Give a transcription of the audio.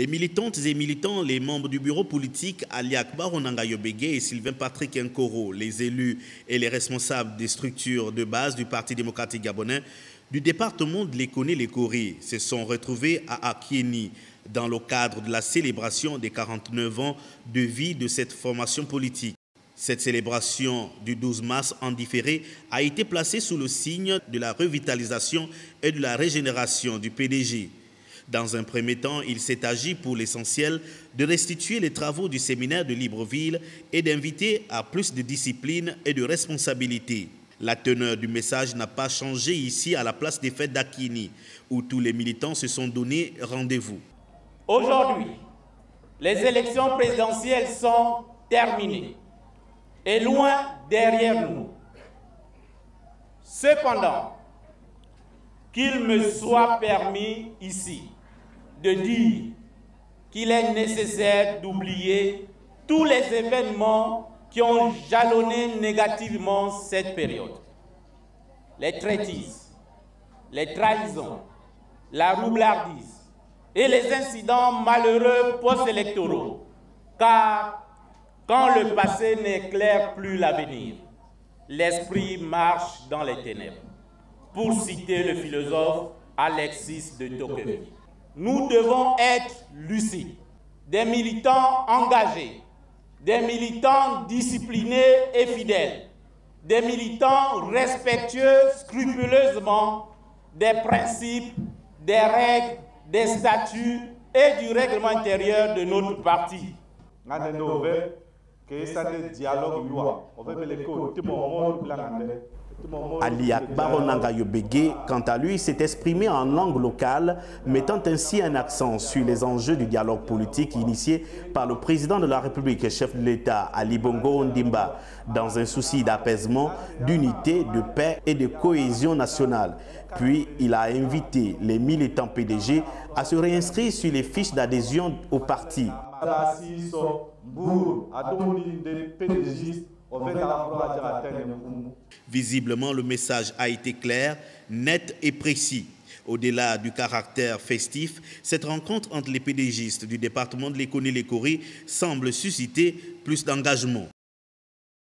Les militantes et militants, les membres du bureau politique Ali Akbar Onanga Yobégué et Sylvain Patrick Nkoro, les élus et les responsables des structures de base du Parti démocratique gabonais du département de Lékoné-Lékori se sont retrouvés à Akieni dans le cadre de la célébration des 49 ans de vie de cette formation politique. Cette célébration du 12 mars en différé a été placée sous le signe de la revitalisation et de la régénération du PDG. Dans un premier temps, il s'est agi pour l'essentiel de restituer les travaux du séminaire de Libreville et d'inviter à plus de discipline et de responsabilité. La teneur du message n'a pas changé ici à la place des fêtes d'Akieni, où tous les militants se sont donné rendez-vous. Aujourd'hui, les élections présidentielles sont terminées et loin derrière nous. Cependant, qu'il me soit permis ici de dire qu'il est nécessaire d'oublier tous les événements qui ont jalonné négativement cette période. Les traîtrises, les trahisons, la roublardise et les incidents malheureux post-électoraux, car quand le passé n'éclaire plus l'avenir, l'esprit marche dans les ténèbres. Pour citer le philosophe Alexis de Tocqueville, nous devons être lucides, des militants engagés, des militants disciplinés et fidèles, des militants respectueux scrupuleusement des principes, des règles, des statuts et du règlement intérieur de notre parti. Ali Akbar Onanga Yobégué, quant à lui, s'est exprimé en langue locale, mettant ainsi un accent sur les enjeux du dialogue politique initié par le président de la République et chef de l'État, Ali Bongo Ondimba, dans un souci d'apaisement, d'unité, de paix et de cohésion nationale. Puis, il a invité les militants PDG à se réinscrire sur les fiches d'adhésion au parti. Visiblement, le message a été clair, net et précis. Au-delà du caractère festif, cette rencontre entre les PDGistes du département de Lékoné-Lékori semble susciter plus d'engagement.